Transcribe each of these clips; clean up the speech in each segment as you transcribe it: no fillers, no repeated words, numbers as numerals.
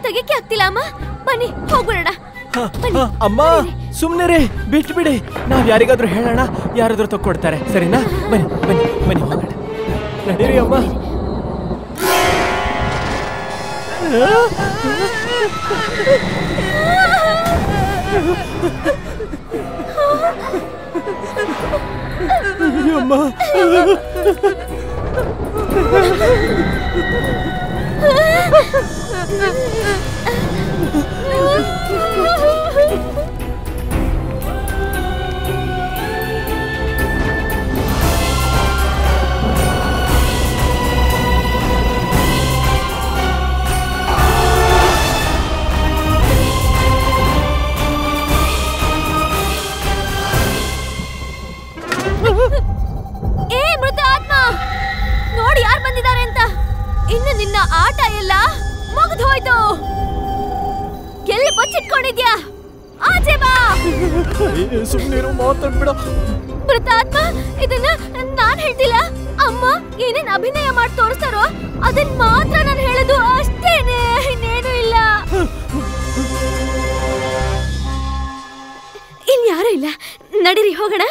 ತೆಗಿಯಕ್ಕೆ ಆಗ್ತಿಲ್ಲ ಅಮ್ಮ. ಬನ್ನಿ ಹೋಗೋಣ. ಅಮ್ಮ ಸುಮ್ನೆ ಬಿಟ್ಬಿಡಿ, ನಾವ್ ಯಾರಿಗಾದ್ರೂ ಹೇಳೋಣ, ಯಾರಾದ್ರೂ ತಕ್ಕೊಡ್ತಾರೆ, ಸರಿನಾ? ಬನ್ನಿ ಬನ್ನಿ ಬನ್ನಿ ಹೋಗೋಣ, ನಡೀರಿ ಅಮ್ಮ. ಅಮ್ಮ ನೋಡಿ ಯಾರು ಬಂದಿದ್ದಾರೆ ಅಂತ. ಇನ್ನು ನಿನ್ನ ಆಟ ಎಲ್ಲ ಮುಗಿದು ಹೋಯ್ತು. ಎಲ್ಲಿ ಬಚ್ಚಿಟ್ಕೊಂಡಿದ್ಯಾ? ಆಚೆ ಬಾ. ಸುಮ್ಮನೆ ಮಾತಾಡ್ಬಿಡ. ಮೃತಾತ್ಮ, ಇದನ್ನ ನಾನ್ ಹೇಳ್ತಿಲ್ಲ. ಅಮ್ಮ ಏನೇನ್ ಅಭಿನಯ ಮಾಡಿ ತೋರಿಸ್ತಾರೋ ಅದನ್ನ ಮಾತ್ರ ನಾನು ಹೇಳೋದು ಅಷ್ಟೇನೆ, ಇನ್ನೇನು ಇಲ್ಲ. ಇನ್ಯಾರೂ ಇಲ್ಲ, ನಡೀರಿ ಹೋಗೋಣ,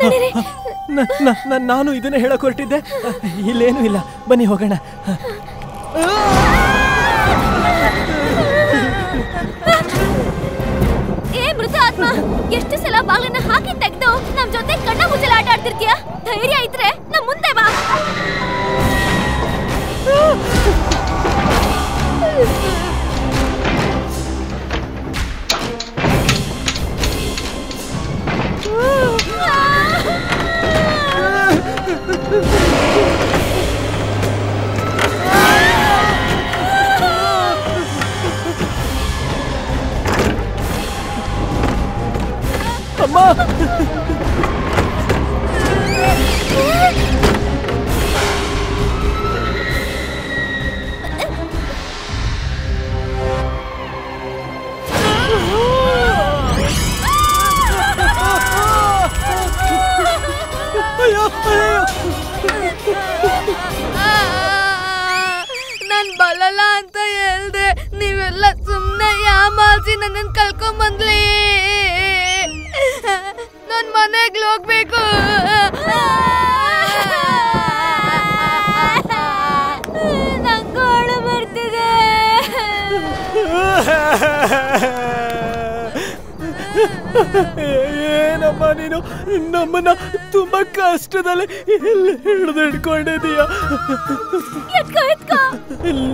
ನಡೀರಿ. ನಾನು ಇದನ್ನ ಹೇಳಕ್ ಹೊರಟಿದ್ದೆ, ಇಲ್ಲೇನು ಇಲ್ಲ, ಬನ್ನಿ ಹೋಗೋಣ. ಏ ಮೃತ ಆತ್ಮ, ಎಷ್ಟು ಸಲ ಬಾಗಿಲನ್ನ ಹಾಕಿ ತೆಗೆದು ನಮ್ ಜೊತೆ ಕಣ್ಣ ಮುಚ್ಚಲ ಆಟ ಆಡ್ತಿರ್ತೀಯ? ಧೈರ್ಯ ಇದ್ರೆ ನಮ್ ಮುಂದೆ ಬಾ. ಅಮ್ಮ ನನ್ ಬಲಲ್ಲ ಅಂತ ಹೇಳ್ದೆ, ನೀವೆಲ್ಲ ಸುಮ್ನೆ ಯಾಮಾಲ್ಸಿ ನನ್ನ ಕಳ್ಕೊಂಡ್ ಬಂದ್ಲಿ. ನನ್ ಮನೆಗ್ ಹೋಗ್ಬೇಕು. ನಂಗೂ ಅಳು ಬರ್ತಿದೆ. ಏನಮ್ಮ ನೀನು ನಮ್ಮನ್ನ ತುಂಬಾ ಕಷ್ಟದಲ್ಲಿ ಹಿಡಿದಿಡ್ಕೊಂಡಿದೀಯ.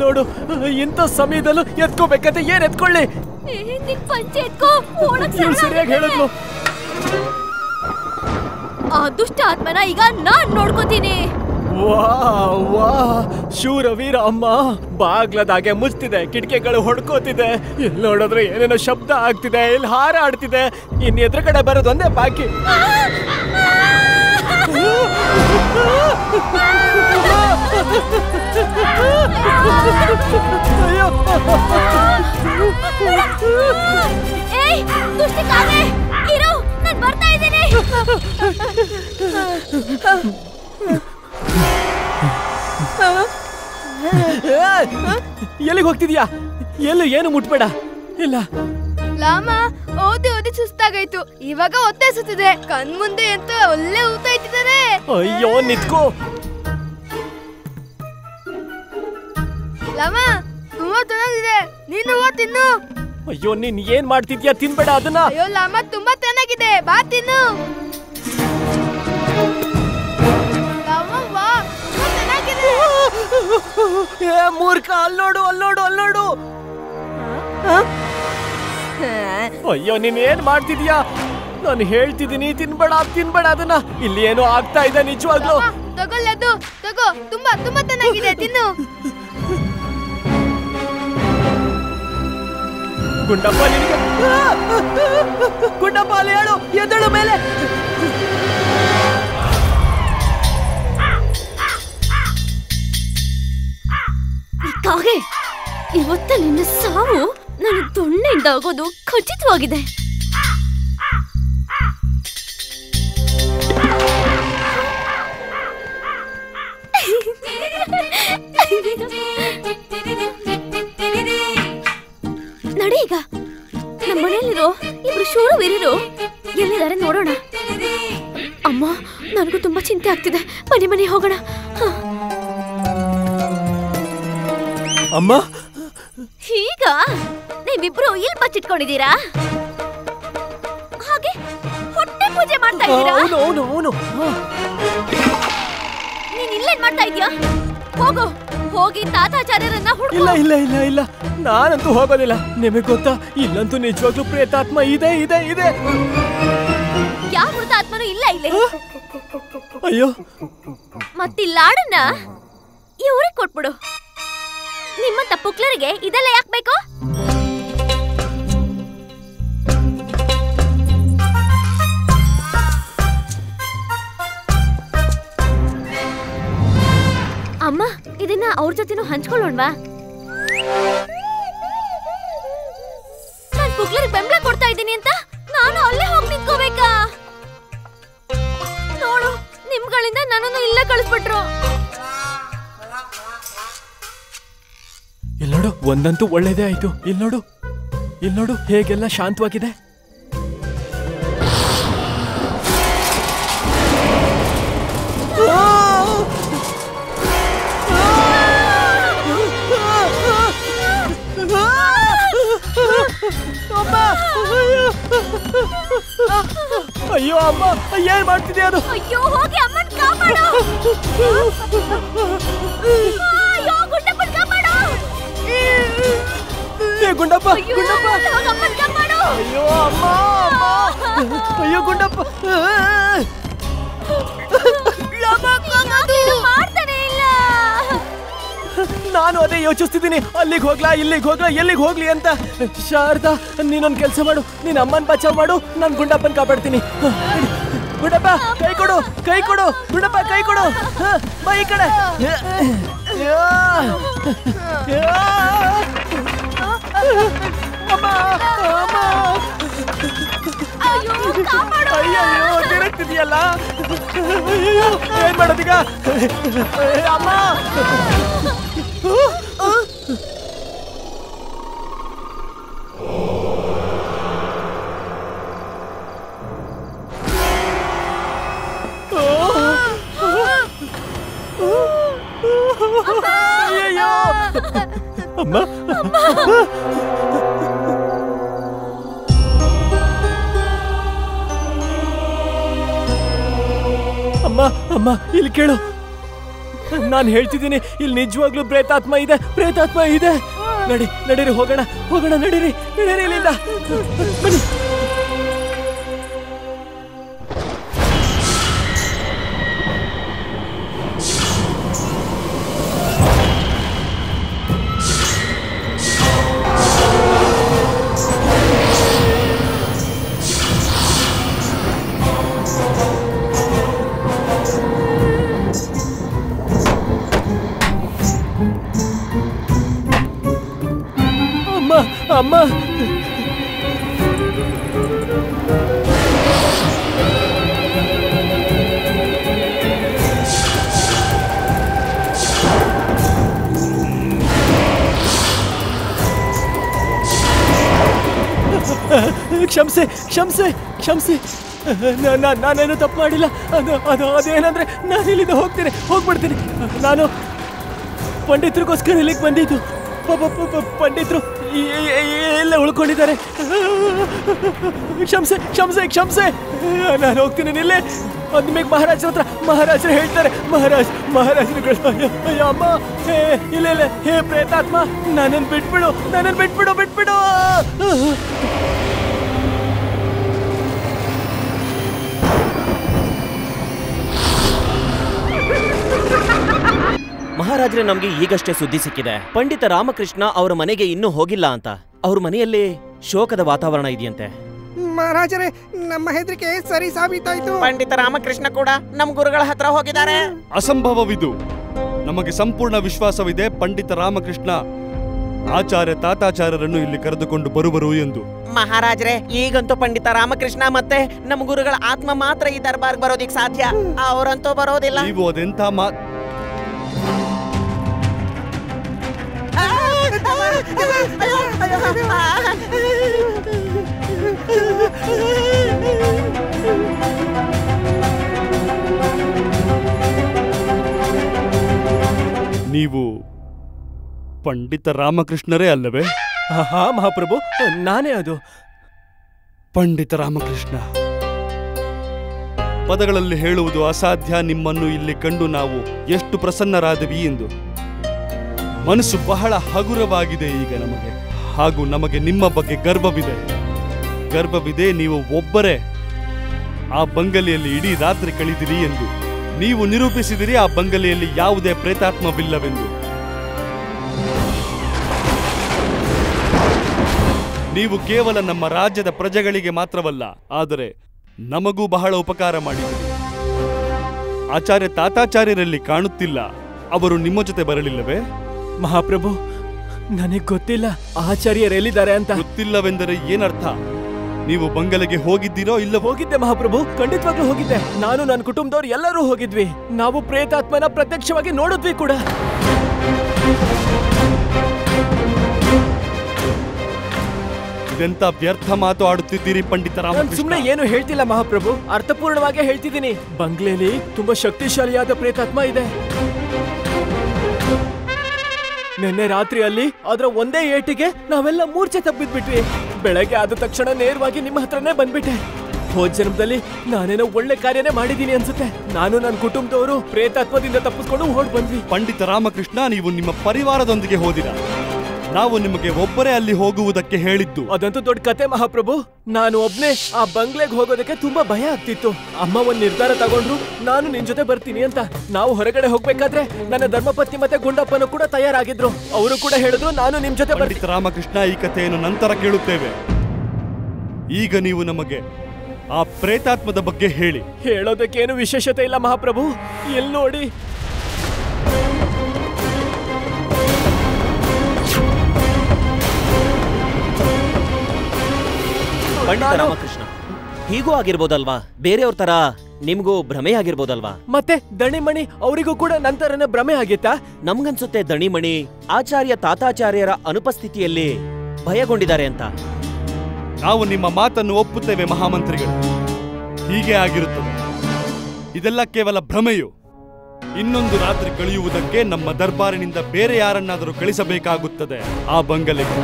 ನೋಡು, ಇಂಥ ಸಮಯದಲ್ಲೂ ಎತ್ಕೋಬೇಕಂತ ಏನ್ ಎತ್ಕೊಳ್ಳಿ? ಸರಿಯಾಗಿ ಹೇಳಿದ್ಲು. ಆ ದುಷ್ಟ ಆತ್ಮನ ಈಗ ನಾನ್ ನೋಡ್ಕೋತೀನಿ. ವಾ ವಾ, ಶೂರವೀರ ಅಮ್ಮ. ಬಾಗ್ಲದಾಗೆ ಮುಚ್ತಿದೆ, ಕಿಟಕಿಗಳು ಹೊಡ್ಕೋತಿದೆ, ಇಲ್ಲಿ ನೋಡಿದ್ರೆ ಏನೇನೋ ಶಬ್ದ ಆಗ್ತಿದೆ, ಇಲ್ಲಿ ಹಾರ ಆಡ್ತಿದೆ. ಇನ್ ಎದುರು ಕಡೆ ಬರೋದು ಒಂದೇ ಬಾಕಿ. ಏಯ್ ದುಷ್ಟ ಕಾಗೆ, ಇರು, ನಾನು ಬರ್ತಾ ಇದ್ದೀನಿ. ಎಲ್ಲಿಗೆ ಹೋಗ್ತಿದ್ಯಾ? ಎಲ್ಲೂ ಏನು ಮುಟ್ಬೇಡ. ಇಲ್ಲ ಲಾಮ, ಓದಿ ಓದಿ ಸುಸ್ತಾಗಾಯ್ತು, ಇವಾಗ ಹೊಟ್ಟೆ ಸುತ್ತಿದೆ. ಕಣ್ ಮುಂದೆ ಅಂತ ಒಳ್ಳೆ ಊಟ ಇಟ್ಟಿದ್ದಾರೆ. ಅಯ್ಯೋ ನಿತ್ಕೋ. ಲಾಮ, ತುಂಬಾ ಚೆನ್ನಾಗಿದೆ, ನೀನು ತಿನ್ನು. ಅಯ್ಯೋ, ನೀನ್ ಏನ್ ಮಾಡ್ತಿದ್ಯಾ? ತಿನ್ಬೇಡ ಅದನ್ನ. ಅಯ್ಯೋ ಲಾಮ, ತುಂಬಾ ಚೆನ್ನಾಗಿದೆ, ಬಾ ತಿನ್ನು. ಮೂರ್ಖ, ಅಲ್ಲೋಡು ಅಲ್ಲೋಡು ಅಲ್ಲೋಡು. ಅಯ್ಯೋ, ನೀನ್ ಏನ್ ಮಾಡ್ತಿದ್ಯಾ? ನಾನು ಹೇಳ್ತಿದ್ದೀನಿ, ತಿನ್ಬೇಡ ತಿನ್ಬೇಡ ಅದನ್ನ. ಇಲ್ಲಿ ಏನೋ ಆಗ್ತಾ ಇದೆ ನಿಜವಾಗ್ಲು. ತಗೊಳ್ಳದು, ತಗೋ, ತುಂಬಾ ತುಂಬಾ ಚೆನ್ನಾಗಿದೆ, ತಿನ್ನು. ಗುಂಡಪ್ಪ, ನಿನಗೆ ಗುಂಡಪ್ಪ, ಅಲ್ಲಿ ಹೇಳು, ಎದ್ದಳು ಮೇಲೆ. ಕಾಗೆ, ಇವತ್ತ ನಿನ್ನ ಸಾವು ನನ್ನ ದೊಣ್ಣೆಯಿಂದ ಆಗೋದು ಖಚಿತವಾಗಿದೆ. ಚಿಂತೆ ಆಗ್ತಿದೆ. ಬನ್ನಿ ಹೋಗೋಣ. ಅಮ್ಮ, ಈಗ ನೀವಿಬ್ರು ಇಲ್ಲಿ ಬಚ್ಚಿಟ್ಕೊಂಡಿದ್ದೀರಾ? ಹಾಗೆ ಹೊಟ್ಟೆ ಪೂಜೆ ಮಾಡ್ತಾ ಇದ್ದೀರಾ? ಅವನು ನೀನ್ ಇಲ್ಲೇನ್ ಮಾಡ್ತಾ ಇದೀಯಾ? ಹೋಗಿ ತಾತಾಚಾರ್ಯರನ್ನ ಹುಡುಕು. ಇಲ್ಲ, ನಾನಂತೂ ಹೋಗೋದಿಲ್ಲ. ನಿಮಗೆ ಗೊತ್ತಾ, ಇಲ್ಲಂತೂ ನಿಜವಾಗ್ಲೂ ಪ್ರೇತಾತ್ಮ ಇದೆ. ಯಾವ ಮೃತಾತ್ಮನೂ ಇಲ್ಲ ಇಲ್ಲಿ. ಅಯ್ಯೋ, ಮತ್ತಿ ಲಾಡನ್ನ ಇವ್ರಿಗೆ ಕೊಟ್ಬಿಡು. ನಿಮ್ಮಂತ ಪುಕ್ಲರಿಗೆ ಇದೆಲ್ಲ ಯಾಕೆ ಬೇಕು? ಅಮ್ಮ, ಇದನ್ನ ಅವ್ರ ಜೊತೆನೂ ಹಂಚ್ಕೊಳ್ಳೋಣವಾ? ನಾನ್ ಪುಕ್ಲರಿಗೆ ಬೆಂಬಲ ಕೊಡ್ತಾ ಇದ್ದೀನಿ ಅಂತ ನಾನು ಅಲ್ಲೇ ಹೋಗಿ ನಿಂತ್ಕೋಬೇಕಾ? ನೋಡು, ನಿಮ್ಗಳಿಂದ ನನ್ನನ್ನು ಇಲ್ಲೇ ಕಳಿಸ್ಬಿಟ್ರು. ಇಲ್ಲಿ ನೋಡು, ಒಂದಂತೂ ಒಳ್ಳೇದೇ ಆಯ್ತು. ಇಲ್ಲಿ ನೋಡು ಹೇಗೆಲ್ಲ ಶಾಂತವಾಗಿದೆ. ಅಯ್ಯೋ ಅಮ್ಮ, ಏನ್ ಮಾಡ್ತಿದ್ಯಾ ಅದು? ಅಯ್ಯೋ, ಹೋಗಿ ಅಮ್ಮನ್ ಕಾಪಾಡು. ಅಯ್ಯೋ, ಗುಂಡಪ್ಪನ್ ಕಾಪಾಡು. ಗುಂಡಪ್ಪ, ಅಮ್ಮನ್ ಕಾಪಾಡು. ಅಯ್ಯೋ ಅಮ್ಮ, ಅಯ್ಯೋ ಗುಂಡಪ್ಪ, ಮಾಡ್ತಾನೆ ಇಲ್ಲ. ನಾನು ಅದೇ ಯೋಚಿಸ್ತಿದ್ದೀನಿ, ಅಲ್ಲಿಗೆ ಹೋಗ್ಲಾ ಇಲ್ಲಿಗೆ ಹೋಗ್ಲಾ ಎಲ್ಲಿಗೆ ಹೋಗ್ಲಿ ಅಂತ. ಶಾರದಾ, ನೀನೊಂದು ಕೆಲಸ ಮಾಡು, ನೀನ್ ಅಮ್ಮನ್ ಬಚಾವ್ ಮಾಡು, ನಾನು ಗುಂಡಪ್ಪನ್ ಕಾಪಾಡ್ತೀನಿ. ಗುಂಡಪ್ಪ, ಕೈ ಕೊಡು. ಗುಂಡಪ್ಪ, ಕೈ ಕೊಡು. ಬಾ ಈ ಕಡೆ. ಅಯ್ಯೋ, ತಿರುಗ್ತಿದ್ಯಲ್ಲ. ಏನ್ ಮಾಡೋದೀಗ? ಅಮ್ಮ, ಅಯ್ಯೋ ಅಮ್ಮ, ಅಮ್ಮ, ಇಲ್ಲಿ ಕೇಳು. ನಾನು ಹೇಳ್ತಿದ್ದೀನಿ, ಇಲ್ಲಿ ನಿಜವಾಗ್ಲೂ ಪ್ರೇತಾತ್ಮ ಇದೆ. ನಡೀರಿ, ಹೋಗೋಣ, ನಡೀರಿ ಇಲ್ಲಿಂದ. ಬನ್ನಿ. ಅಮ್ಮ, ಕ್ಷಮಿಸಿ. ನಾನೇನು ತಪ್ಪು ಮಾಡಿಲ್ಲ. ಅದೇನಂದ್ರೆ, ನಾನು ಇಲ್ಲಿಂದ ಹೋಗ್ಬಿಡ್ತೀನಿ. ನಾನು ಪಂಡಿತರಿಗೋಸ್ಕರ ಇಲ್ಲಿಗೆ ಬಂದಿದ್ದು. ಪಂಡಿತರು ಎಲ್ಲ ಉಳ್ಕೊಂಡಿದ್ದಾರೆ. ಕ್ಷಮಿಸೆ. ನಾನು ಹೋಗ್ತೀನಿ. ನಿಲ್ಲೇ ನಿಮಗೆ ಮಹಾರಾಜರು ಹೇಳ್ತಾರೆ. ಮಹಾರಾಜರುಗಳು, ಅಯ್ಯೋ ಅಮ್ಮ, ಇಲ್ಲ, ಹೇ ಪ್ರೇತಾತ್ಮ, ನನ್ನನ್ನು ಬಿಟ್ಬಿಡು. ಮಹಾರಾಜರೇ, ನಮ್ಗೆ ಈಗಷ್ಟೇ ಸುದ್ದಿ ಸಿಕ್ಕಿದೆ. ಪಂಡಿತ ರಾಮಕೃಷ್ಣ ಅವರ ಮನೆಗೆ ಇನ್ನೂ ಹೋಗಿಲ್ಲ ಅಂತ. ಅವ್ರ ಮನೆಯಲ್ಲಿ ಶೋಕದ ವಾತಾವರಣ ಇದೆಯಂತೆ. ಮಹಾರಾಜರೇ, ನಮ್ಮ ಹೆದರಿಕೆ ಸರಿ ಸಾಬೀತಾಯ್ತು. ಪಂಡಿತ ರಾಮಕೃಷ್ಣ ಕೂಡ ನಮ್ಮ ಗುರುಗಳ ಹತ್ರ ಹೋಗಿದ್ದಾರೆ. ಅಸಂಭವವಿದು. ನಮಗೆ ಸಂಪೂರ್ಣ ವಿಶ್ವಾಸವಿದೆ, ಪಂಡಿತ ರಾಮಕೃಷ್ಣ ಆಚಾರ್ಯ ತಾತಾಚಾರ್ಯರನ್ನು ಇಲ್ಲಿ ಕರೆದುಕೊಂಡು ಬರುವರು ಎಂದು. ಮಹಾರಾಜರೇ, ಈಗಂತೂ ಪಂಡಿತ ರಾಮಕೃಷ್ಣ ಮತ್ತೆ ನಮ್ಮ ಗುರುಗಳ ಆತ್ಮ ಮಾತ್ರ ಈ ದರ್ಬಾರ್ಗೆ ಬರೋದಿಕ್ ಸಾಧ್ಯ. ಅವರಂತೂ ಬರೋದಿಲ್ಲ. ನೀವು ಅದೆಂತ ನೀವು ಪಂಡಿತ ರಾಮಕೃಷ್ಣರೇ ಅಲ್ಲವೇ? ಹಾ ಮಹಾಪ್ರಭು, ನಾನೇ ಅದು. ಪಂಡಿತ ರಾಮಕೃಷ್ಣ, ಪದಗಳಲ್ಲಿ ಹೇಳುವುದು ಅಸಾಧ್ಯ. ನಿಮ್ಮನ್ನು ಇಲ್ಲಿ ಕಂಡು ನಾವು ಎಷ್ಟು ಪ್ರಸನ್ನರಾದವಿ ಎಂದು. ಮನಸ್ಸು ಬಹಳ ಹಗುರವಾಗಿದೆ ಈಗ ನಮಗೆ. ಹಾಗೂ ನಮಗೆ ನಿಮ್ಮ ಬಗ್ಗೆ ಗರ್ವವಿದೆ. ನೀವು ಒಬ್ಬರೇ ಆ ಬಂಗಲೆಯಲ್ಲಿ ಇಡೀ ರಾತ್ರಿ ಕಳೆದಿರಿ ಎಂದು. ನೀವು ನಿರೂಪಿಸಿದಿರಿ ಆ ಬಂಗಲೆಯಲ್ಲಿ ಯಾವುದೇ ಪ್ರೇತಾತ್ಮವಿಲ್ಲವೆಂದು. ನೀವು ಕೇವಲ ನಮ್ಮ ರಾಜ್ಯದ ಪ್ರಜೆಗಳಿಗೆ ಮಾತ್ರವಲ್ಲ, ಆದರೆ ನಮಗೂ ಬಹಳ ಉಪಕಾರ ಮಾಡಿದಿರಿ. ಆಚಾರ್ಯ ತಾತಾಚಾರ್ಯರಲ್ಲಿ ಕಾಣುತ್ತಿಲ್ಲ. ಅವರು ನಿಮ್ಮ ಜೊತೆ ಬರಲಿಲ್ಲವೇ? ಮಹಾಪ್ರಭು, ನನಗೆ ಗೊತ್ತಿಲ್ಲ ಆಚಾರ್ಯರೆಲ್ಲಿದ್ದಾರೆ ಅಂತ. ಗೊತ್ತಿಲ್ಲವೆಂದರೆ ಏನರ್ಥ? ನೀವು ಬಂಗಲೆಗೆ ಹೋಗಿದ್ದೀರೋ ಇಲ್ಲ? ಹೋಗಿದ್ದೆ ಮಹಾಪ್ರಭು, ಖಂಡಿತವಾಗ್ಲೂ ಹೋಗಿದ್ದೆ. ನಾನು ನನ್ನ ಕುಟುಂಬದವ್ರು ಎಲ್ಲರೂ ಹೋಗಿದ್ವಿ. ನಾವು ಪ್ರೇತಾತ್ಮನ ಪ್ರತ್ಯಕ್ಷವಾಗಿ ನೋಡಿದ್ವಿ ಕೂಡ. ಇದೆಂತ ವ್ಯರ್ಥ ಮಾತು ಆಡುತ್ತಿದ್ದೀರಿ ಪಂಡಿತ ರಾಮಕೃಷ್ಣ. ಸುಮ್ಮನೆ ಏನು ಹೇಳ್ತಿಲ್ಲ ಮಹಾಪ್ರಭು, ಅರ್ಥಪೂರ್ಣವಾಗಿ ಹೇಳ್ತಿದ್ದೀನಿ. ಬಂಗ್ಲೆಯಲ್ಲಿ ತುಂಬಾ ಶಕ್ತಿಶಾಲಿಯಾದ ಪ್ರೇತಾತ್ಮ ಇದೆ. ನಿನ್ನೆ ರಾತ್ರಿಯಲ್ಲಿ ಅದರ ಒಂದೇ ಏಟಿಗೆ ನಾವೆಲ್ಲ ಮೂರ್ಛೆ ತಪ್ಪಿದ್ಬಿಟ್ವಿ. ಬೆಳಗ್ಗೆ ಆದ ತಕ್ಷಣ ನೇರವಾಗಿ ನಿಮ್ಮ ಹತ್ರನೇ ಬಂದ್ಬಿಟ್ಟೆ. ಹೋದ ಜನ್ಮದಲ್ಲಿ ನಾನೇನೋ ಒಳ್ಳೆ ಕಾರ್ಯನೇ ಮಾಡಿದೀನಿ ಅನ್ಸುತ್ತೆ. ನಾನು ನನ್ನ ಕುಟುಂಬದವರು ಪ್ರೇತಾತ್ಮದಿಂದ ತಪ್ಪಿಸ್ಕೊಂಡು ಓಡ್ ಬಂದ್ವಿ. ಪಂಡಿತ ರಾಮಕೃಷ್ಣ, ನೀವು ನಿಮ್ಮ ಪರಿವಾರದೊಂದಿಗೆ ಹೋದಿರಾ? ನಾವು ನಿಮಗೆ ಒಬ್ಬರೇ ಅಲ್ಲಿ ಹೋಗುವುದಕ್ಕೆ ಹೇಳಿದ್ದು. ಅದಂತೂ ದೊಡ್ಡ ಕತೆ ಮಹಾಪ್ರಭು. ನಾನು ಒಬ್ನೇ ಆ ಬಂಗ್ಲೆಗೆ ಹೋಗೋದಕ್ಕೆ ತುಂಬಾ ಭಯ ಆಗ್ತಿತ್ತು. ಅಮ್ಮ ಒಂದ್ ನಿರ್ಧಾರ ತಗೊಂಡ್ರು, ನಾನು ನಿನ್ ಜೊತೆ ಬರ್ತೀನಿ ಅಂತ. ನಾವು ಹೊರಗಡೆ ಹೋಗ್ಬೇಕಾದ್ರೆ ನನ್ನ ಧರ್ಮಪತ್ನಿ ಮತ್ತೆ ಗುಂಡಪ್ಪನು ಕೂಡ ತಯಾರಾಗಿದ್ರು. ಅವರು ಕೂಡ ಹೇಳಿದ್ರು ನಾನು ನಿಮ್ ಜೊತೆ ಬರ್ತೀನಿ. ಪಂಡಿತ ರಾಮಕೃಷ್ಣ, ಈ ಕಥೆಯನ್ನು ನಂತರ ಕೇಳುತ್ತೇವೆ. ಈಗ ನೀವು ನಮಗೆ ಆ ಪ್ರೇತಾತ್ಮದ ಬಗ್ಗೆ ಹೇಳಿ. ಹೇಳೋದಕ್ಕೇನು ವಿಶೇಷತೆ ಇಲ್ಲ ಮಹಾಪ್ರಭು. ಎಲ್ಲಿ ನೋಡಿ, ಪಂಡಿತ ರಾಮಕೃಷ್ಣ, ಹೀಗೂ ಆಗಿರ್ಬೋದಲ್ವಾ? ಬೇರೆಯವ್ರ ತರ ನಿಮ್ಗೂ ಭ್ರಮೆ ಆಗಿರ್ಬೋದಲ್ವಾ? ಮತ್ತೆ ದಣಿಮಣಿ ಅವರಿಗೂ ಕೂಡ ನಂತರನೇ ಭ್ರಮೆ ಆಗಿತ್ತಾ? ನಮ್ಗನ್ಸುತ್ತೆ ದಣಿಮಣಿ ಆಚಾರ್ಯ ತಾತಾಚಾರ್ಯರ ಅನುಪಸ್ಥಿತಿಯಲ್ಲಿ ಭಯಗೊಂಡಿದ್ದಾರೆ ಅಂತ. ನಾವು ನಿಮ್ಮ ಮಾತನ್ನು ಒಪ್ಪುತ್ತೇವೆ ಮಹಾಮಂತ್ರಿಗಳು. ಹೀಗೆ ಆಗಿರುತ್ತದೆ. ಇದೆಲ್ಲ ಕೇವಲ ಭ್ರಮೆಯು. ಇನ್ನೊಂದು ರಾತ್ರಿ ಕಳೆಯುವುದಕ್ಕೆ ನಮ್ಮ ದರ್ಬಾರಿನಿಂದ ಬೇರೆ ಯಾರನ್ನಾದರೂ ಕಳಿಸಬೇಕಾಗುತ್ತದೆ ಆ ಬಂಗಲೆಗೆ.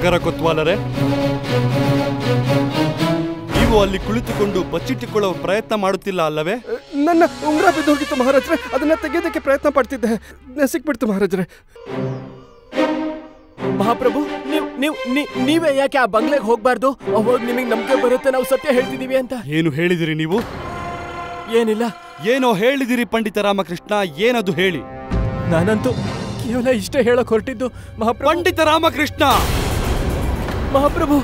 ನಗರ ಕೊತ್ವಾಲರೇ, ನೀವು ಅಲ್ಲಿ ಕುಳಿತುಕೊಂಡು ಬಚ್ಚಿಟ್ಟುಕೊಳ್ಳುವ ಪ್ರಯತ್ನ ಮಾಡುತ್ತಿಲ್ಲ ಅಲ್ಲವೇ? ನನ್ನ ಉಂಗುರ ಬಿದ್ದೋಗಿತ್ತು ಮಹಾರಾಜ್ರೆ, ಅದನ್ನ ತೆಗೆಯೋದಕ್ಕೆ ಪ್ರಯತ್ನ ಪಡ್ತಿದ್ದೆ. ಸಿಕ್ಬಿಡ್ತು ಮಹಾರಾಜ್ರೆ. ಮಹಾಪ್ರಭು, ನೀವೇ ಯಾಕೆ ಆ ಬಂಗ್ಲೆಗೆ ಹೋಗ್ಬಾರ್ದು? ಅವಾಗ ನಿಮಗೆ ನಂಬಿಕೆ ಬರುತ್ತೆ ನಾವು ಸತ್ಯ ಹೇಳ್ತಿದೀವಿ ಅಂತ. ಏನು ಹೇಳಿದಿರಿ ನೀವು? ಏನಿಲ್ಲ. ಏನೋ ಹೇಳಿದಿರಿ ಪಂಡಿತ ರಾಮಕೃಷ್ಣ, ಏನದು ಹೇಳಿ. ನಾನಂತೂ ಕೇವಲ ಇಷ್ಟೇ ಹೇಳಕ್ ಹೊರಟಿದ್ದು ಮಹಾಪ್ರಭು. ಪಂಡಿತ ರಾಮಕೃಷ್ಣ, ಮಹಾಪ್ರಭು,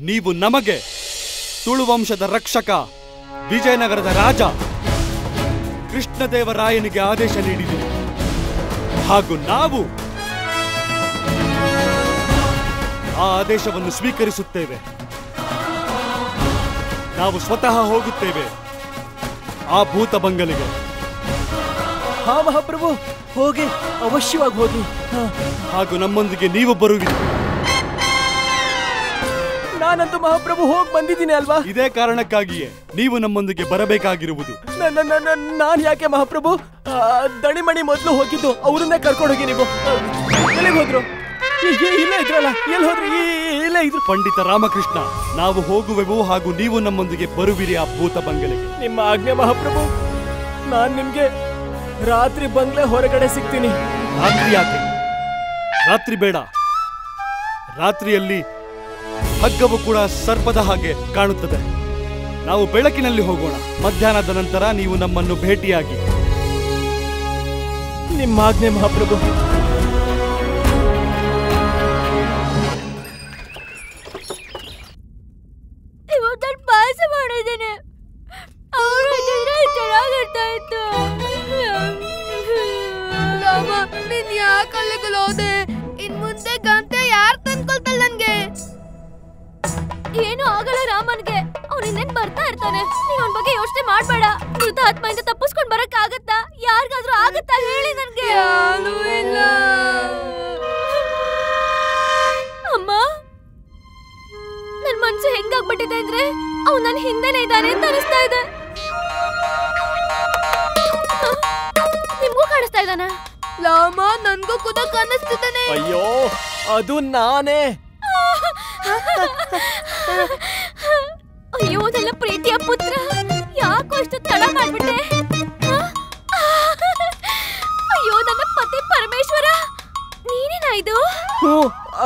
ನೀವು ನಮಗೆ ತುಳುವಂಶದ ರಕ್ಷಕ, ವಿಜಯನಗರದ ರಾಜ ಕೃಷ್ಣದೇವರಾಯನಿಗೆ ಆದೇಶ ನೀಡಿದ್ದೀರಿ. ಹಾಗೂ ನಾವು ಆ ಆದೇಶವನ್ನು ಸ್ವೀಕರಿಸುತ್ತೇವೆ. ನಾವು ಸ್ವತಃ ಹೋಗುತ್ತೇವೆ ಆ ಭೂತ ಬಂಗಲೆಗೆ. ಹಾ ಮಹಾಪ್ರಭು, ಹೋಗಿ, ಅವಶ್ಯವಾಗಿ ಹೋಗಿ. ಹಾಗೂ ನಮ್ಮೊಂದಿಗೆ ನೀವು ಬರುವಿರಿ. ನಾನಂತೂ ಮಹಾಪ್ರಭು ಹೋಗಿ ಬಂದಿದ್ದೀನಿ ಅಲ್ವಾ? ಇದೇ ಕಾರಣಕ್ಕಾಗಿಯೇ ನೀವು ನಮ್ಮೊಂದಿಗೆ ಬರಬೇಕಾಗಿರುವುದು. ನಾನ್ ಯಾಕೆ ಮಹಾಪ್ರಭು? ದಣಿಮಣಿ ಮೊದಲು ಹೋಗಿದ್ದು, ಅವ್ರನ್ನೇ ಕರ್ಕೊಂಡು ಹೋಗಿ. ನೀವು ಎಲ್ಲಿಗೆ ಹೋದ್ರು? ಇಲ್ಲೇ ಇದ್ರಲ್ಲ, ಎಲ್ಲಿ ಹೋದ್ರಿ? ಇಲ್ಲೇ ಇದ್ರು. ಪಂಡಿತ ರಾಮಕೃಷ್ಣ, ನಾವು ಹೋಗುವೆವು ಹಾಗೂ ನೀವು ನಮ್ಮೊಂದಿಗೆ ಬರುವಿರಿ ಆ ಭೂತ ಬಂಗಲೆಗೆ. ನಿಮ್ಮ ಆಜ್ಞೆ ಮಹಾಪ್ರಭು. ನಾನ್ ನಿಮ್ಗೆ ರಾತ್ರಿ ಬಂಗ್ಲೆ ಹೊರಗಡೆ ಸಿಗ್ತೀನಿ. ರಾತ್ರಿ ಯಾಕೆ? ರಾತ್ರಿ ಬೇಡ. ರಾತ್ರಿಯಲ್ಲಿ ಹಗ್ಗವು ಕೂಡ ಸರ್ಪದ ಹಾಗೆ ಕಾಣುತ್ತದೆ. ನಾವು ಬೆಳಕಿನಲ್ಲಿ ಹೋಗೋಣ. ಮಧ್ಯಾಹ್ನದ ನಂತರ ನೀವು ನಮ್ಮನ್ನು ಭೇಟಿಯಾಗಿ. ನಿಮ್ಮ ಆಜ್ಞೆ ಮಹಾಪ್ರಭು. ಇವತ್ತು ಪಾಯಸ ಮಾಡಿದ್ದೇನೆ. ಅವರು ಚೆನ್ನಾಗಿರ್ತಾ ಇತ್ತು. ನೀನ್ ಯಾಕೆ ಅಲ್ಲಿಗೆ ಹೋದೆ? ಇನ್ ಮುಂದೆ ಗಂಟೆ ಯಾರು ತಂದ್ಕೊಳ್ತಲ್ಲ ನನ್ಗೆ? ಏನು ಆಗಲ್ಲ ರಾಮನ್ಗೆ, ಅವ್ನು ಇನ್ನೇನ್ ಬರ್ತಾ ಇರ್ತಾನೆ. ನೀವ್ ಅವನ ಬಗ್ಗೆ ಯೋಚನೆ ಮಾಡ್ಬೇಡ. ಮೃತ ಆತ್ಮದಿಂದ ತಪ್ಪಿಸ್ಕೊಂಡ್ ಬರಕ್ ಆಗತ್ತಾ? ಯಾರಿಗಾದ್ರೂ ಆಗತ್ತಾ ಹೇಳಿ ನನ್ಗೆ. ಯಾರು ಇಲ್ಲ. ಅಮ್ಮ, ನನ್ ಮನ್ಸು ಹೆಂಗಾಗ್ಬಿಟ್ಟಿದೆ ನೋಡ್ತಿದ್ರೆ ಅವ್ನು ನನ್ನ ಹಿಂದೆನೇ ಇದ್ದಾನೆ ಅಂತ ಅನಿಸ್ತಾ ಇದೆ. ನಿಮ್ಗೂ ಕಾಣಿಸ್ತಾ ಇದ್ದಾನ? ಲಾಮ ನನ್ಗೂ ಕೂಡ ಕಾಣಿಸ್ತಿದ್ದಾನೆ. ಅಯ್ಯೋ ಅದು ನಾನೇ. ಅಯ್ಯೋ ನನ್ನ ಪ್ರೀತಿಯ ಪುತ್ರ, ಯಾಕೋ ಇಷ್ಟು ತಡ ಮಾಡ್ಬಿಟ್ಟೆ? ಅಯ್ಯೋ ನನ್ನ ಪತಿ ಪರಮೇಶ್ವರ, ನೀನೇನಾ ಇದು?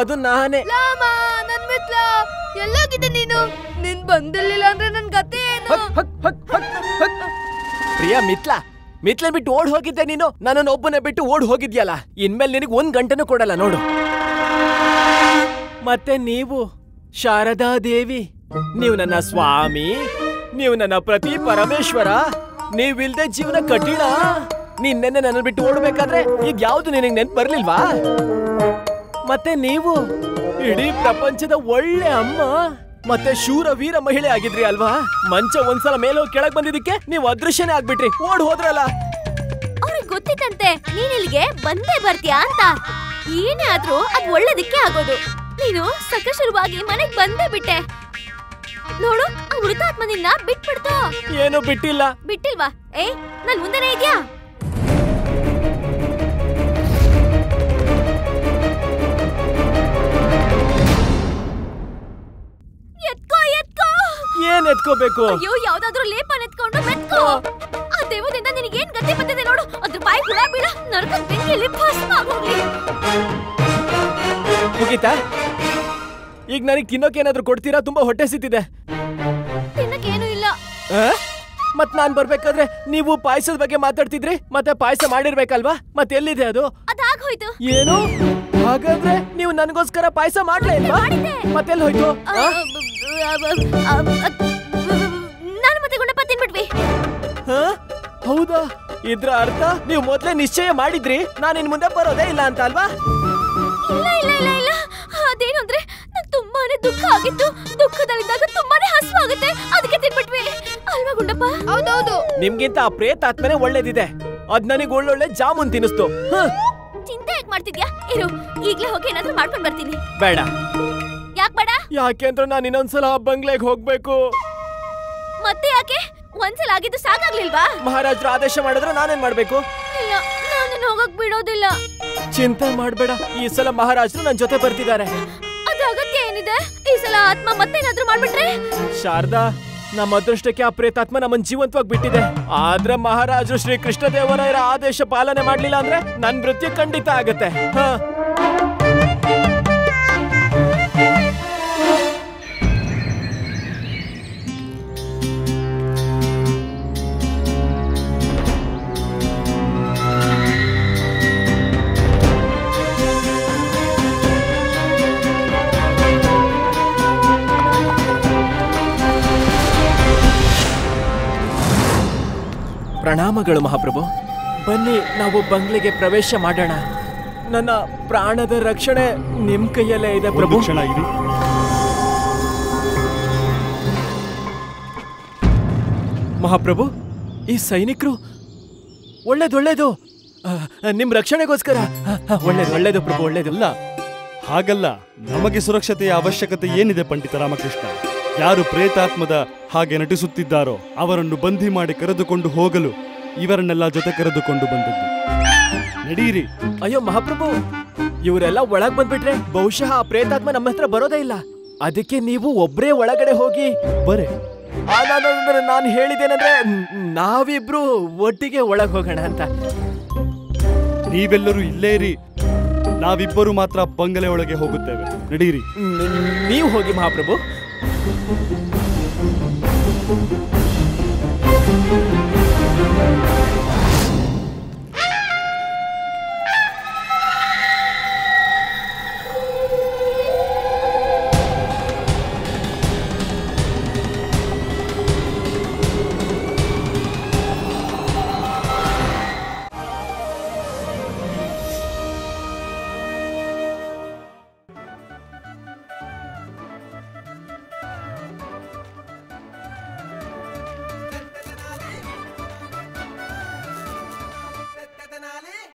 ಅದು ನಾನೇ. ಲಾಮ ನನ್ ಮಿತ್ರ, ಎಲ್ಲೋಗಿದ್ದೆ ನೀನು? ನೀನ್ ಬಂದಿರ್ಲಿಲ್ಲ ಅಂದ್ರೆ ನನ್ ಗತಿ ಏನು? ಪ್ರಿಯ ಮಿತ್ಲೆ ಬಿಟ್ಟು ಓಡ್ ಹೋಗಿದ್ದೆ ನೀನು. ನನ್ನನ್ನು ಒಬ್ಬನೇ ಬಿಟ್ಟು ಓಡ್ ಹೋಗಿದ್ಯಲ್ಲ. ಇನ್ಮೇಲೆ ನಿನಗೆ 1 ಗಂಟೆನೂ ಕೊಡಲ್ಲ ನೋಡು. ಮತ್ತೆ ನೀವು ಶಾರದಾ ದೇವಿ, ನೀವು ನನ್ನ ಸ್ವಾಮಿ, ನೀವು ನನ್ನ ಪ್ರತಿ ಪರಮೇಶ್ವರ. ನೀವಿಲ್ದೆ ಜೀವನ ಕಠಿಣ. ನಿನ್ನೆ ನನ್ನ ಬಿಟ್ಟು ಓಡ್ಬೇಕಾದ್ರೆ ಈಗ ಯಾವ್ದು ನಿನಗೆ ನೆನ್ಪು ಬರ್ಲಿಲ್ವಾ? ಮತ್ತೆ ನೀವು ಇಡೀ ಪ್ರಪಂಚದ ಒಳ್ಳೆ ಅಮ್ಮ, ಮತ್ತೆ ಶೂರ ವೀರ ಮಹಿಳೆ ಆಗಿದ್ರಿ ಅಲ್ವಾ? ಮಂಚ ಒಂದ್ಸಲ ಮೇಲೆ ಕೆಳಗ್ ಬಂದಿದ್ದಕ್ಕೆ ನೀವು ಅದೃಶ್ಯನೇ ಆಗ್ಬಿಟ್ರಿ, ಓಡ್ ಹೋದ್ರಲ್ಲ. ಅವ್ರಿಗೆ ಗೊತ್ತಿತ್ತಂತೆ ನೀನ್ ಇಲ್ಲಿಗೆ ಬಂದೇ ಬರ್ತೀಯಾ ಅಂತ. ಏನೇ ಆದ್ರೂ ಅದ್ ಒಳ್ಳೇದಕ್ಕೆ ಆಗೋದು. ನೀನು ಸಕಶುರುವಾಗಿ ಮನೆಗ್ ಬಂದೇ ಬಿಟ್ಟೆ ನೋಡು. ಆ ಹುಡುಕಾತ್ಮ ನಿನ್ನ ಬಿಟ್ಬಿಡ್ತು. ಏನು ಬಿಟ್ಟಿಲ್ಲ. ಬಿಟ್ಟಿಲ್ವಾ? ನನ್ ಮುಂದೆನೇ ಇದ್ಯಾ? ಏನ್ ಎತ್ಕೋಬೇಕು? ಅಯ್ಯೋ ಯಾವ್ದಾದ್ರು ಲೇಪನ ಎತ್ಕೊಂಡು ಮೆತ್ಕೋ. ಆ ದೇವದಿಂದ ನಿನಗೇನ್ ಗತಿ ಬಂದಿದೆ ನೋಡು. ಅದ್ರ ಬಾಯಿ ಹುಳ ಬೀಳ ನರಕದ ಬೆಂಕಿಯಲ್ಲಿ ಭಸ್ಮ ಆಗೋಗ್ಲಿ. ಮುಗೀತಾ? ಈಗ ನನಗೆ ತಿನ್ನೋಕೆ ಏನಾದ್ರು ಕೊಡ್ತೀರಾ? ತುಂಬಾ ಹೊಟ್ಟೆ ಸಿತ್ತಿದೆ. ತಿನ್ನಕ್ಕೇನು ಇಲ್ಲ. ಮತ್ ನಾನ್ ಬರ್ಬೇಕಾದ್ರೆ ನೀವು ಪಾಯಸದ ಬಗ್ಗೆ ಮಾತಾಡ್ತಿದ್ರಿ. ಮತ್ತೆ ಪಾಯಸ ಮಾಡಿರ್ಬೇಕಲ್ವಾ? ಮತ್ತೆ ಎಲ್ಲಿದೆ ಅದು? ಅದಾಗೋಯ್ತು. ಏನು? ಹಾಗಾದ್ರೆ ನೀವು ನನಗೋಸ್ಕರ ಪಾಯಸ ಮಾಡ್ಲೇ ಇಲ್ವಾ? ಮತ್ತೆಲ್ಲಿ ಹೋಯ್ತು? ನಾನು ಮತ್ತೆ ಗುಂಡಪ್ಪ ತಿನ್ಬಿಟ್ವಿ. ಹೌದಾ? ಇದ್ರ ಅರ್ಥ ನೀವು ಮೊದ್ಲೇ ನಿಶ್ಚಯ ಮಾಡಿದ್ರಿ ನಾನು ಇನ್ ಮುಂದೆ ಬರೋದೇ ಇಲ್ಲ ಅಂತ ಅಲ್ವಾ? ಇಲ್ಲ ಇಲ್ಲ ಇಲ್ಲ ಇಲ್ಲ. ಅದೇನು ಅಂದ್ರೆ ನಂಗೆ ತುಂಬಾನೇ ದುಃಖ ಆಗಿತ್ತು. ದುಃಖದಲ್ಲಿದ್ದಾಗ ತುಂಬಾನೇ ಹಸುವಾಗುತ್ತೆ, ಅದಕ್ಕೆ ತಿನ್ಬಿಟ್ವಿ ಅಲ್ವಾ ಗುಂಡಪ್ಪ? ಹೌದೌದು. ನಿಮ್ಗಿಂತ ಆ ಪ್ರೇತಾತ್ಮನೆ ಒಳ್ಳೇದಿದೆ. ಅದ್ ನನಗೆ ಒಳ್ಳೊಳ್ಳೆ ಜಾಮೂನ್ ತಿನ್ನಿಸ್ತು. ಚಿಂತೆ ಯಾಕೆ ಮಾಡ್ತಿದ್ಯಾ? ಇರು, ಈಗ್ಲೇ ಹೋಗಿ ಏನಾದ್ರೂ ಮಾಡ್ಕೊಂಡ್ ಬರ್ತೀನಿ. ಬೇಡ. ಯಾಕೆ ಬೇಡ? ಯಾಕೆ ಅಂದ್ರೆ ನಾನು ಇನ್ನೊಂದ್ಸಲ ಆ ಬಂಗ್ಲೆಗೆ ಹೋಗ್ಬೇಕು. ಮತ್ತೆ ಯಾಕೆ? ಒಂದ್ಸಲ ಆಗಿದ್ದು ಸಾಕಾಗ್ಲಿಲ್ವಾ? ಮಹಾರಾಜರು ಆದೇಶ ಮಾಡಿದ್ರೆ ನಾನೇನ್ ಮಾಡ್ಬೇಕು? ಇಲ್ಲ, ನಾನು ಹೋಗಕ್ ಬಿಡೋದಿಲ್ಲ. ಚಿಂತೆ ಮಾಡ್ಬೇಡ, ಈ ಸಲ ಮಹಾರಾಜರು ನನ್ ಜೊತೆ ಬರ್ತಿದ್ದಾರೆ. ಅದ್ರ ಅಗತ್ಯ ಏನಿದೆ? ಈ ಸಲ ಆತ್ಮ ಮತ್ತೇನಾದ್ರೂ ಮಾಡ್ಬಿಟ್ರೆ? ಶಾರದಾ, ನಮ್ಮ ಅದೃಷ್ಟಕ್ಕೆ ಆ ಪ್ರೇತಾತ್ಮ ನಮ್ಮನ್ ಜೀವಂತವಾಗಿ ಬಿಟ್ಟಿದೆ. ಆದ್ರೆ ಮಹಾರಾಜರು ಶ್ರೀ ಕೃಷ್ಣದೇವರಾಯರ ಆದೇಶ ಪಾಲನೆ ಮಾಡ್ಲಿಲ್ಲ ಅಂದ್ರೆ ನನ್ ಮೃತ್ಯು ಖಂಡಿತ ಆಗತ್ತೆ. ಪ್ರಣಾಮಗಳು ಮಹಾಪ್ರಭು. ಬನ್ನಿ ನಾವು ಬಂಗ್ಲೆಗೆ ಪ್ರವೇಶ ಮಾಡೋಣ. ನನ್ನ ಪ್ರಾಣದ ರಕ್ಷಣೆ ನಿಮ್ ಕೈಯಲ್ಲೇ ಇದೆ ಪ್ರಭು. ಇರಿ. ಮಹಾಪ್ರಭು, ಈ ಸೈನಿಕರು ಒಳ್ಳೇದು ನಿಮ್ ರಕ್ಷಣೆಗೋಸ್ಕರ. ಒಳ್ಳೇದು ಪ್ರಭು, ಒಳ್ಳೇದಲ್ಲ. ಹಾಗಲ್ಲ, ನಮಗೆ ಸುರಕ್ಷತೆಯ ಅವಶ್ಯಕತೆ ಏನಿದೆ ಪಂಡಿತ ರಾಮಕೃಷ್ಣ? ಯಾರು ಪ್ರೇತಾತ್ಮದ ಹಾಗೆ ನಟಿಸುತ್ತಿದ್ದಾರೋ ಅವರನ್ನು ಬಂಧಿ ಮಾಡಿ ಕರೆದುಕೊಂಡು ಹೋಗಲು ಇವರನ್ನೆಲ್ಲ ಜೊತೆ ಕರೆದುಕೊಂಡು ಬಂದದ್ದು. ನಡೀರಿ. ಅಯ್ಯೋ ಮಹಾಪ್ರಭು, ಇವರೆಲ್ಲ ಒಳಗ್ ಬಂದ್ಬಿಟ್ರೆ ಬಹುಶಃ ಆ ಪ್ರೇತಾತ್ಮ ನಮ್ಮ ಹತ್ರ ಬರೋದೇ ಇಲ್ಲ. ಅದಕ್ಕೆ ನೀವು ಒಬ್ರೇ ಒಳಗಡೆ ಹೋಗಿ ಬರೇ. ನಾನು ಹೇಳಿದ್ದೇನಂದ್ರೆ ನಾವಿಬ್ರು ಒಟ್ಟಿಗೆ ಒಳಗ್ ಹೋಗೋಣ ಅಂತ. ನೀವೆಲ್ಲರೂ ಇಲ್ಲೇ ಇರಿ, ನಾವಿಬ್ಬರು ಮಾತ್ರ ಬಂಗಲೆ ಒಳಗೆ ಹೋಗುತ್ತೇವೆ. ನಡೀರಿ. ನೀವು ಹೋಗಿ ಮಹಾಪ್ರಭು.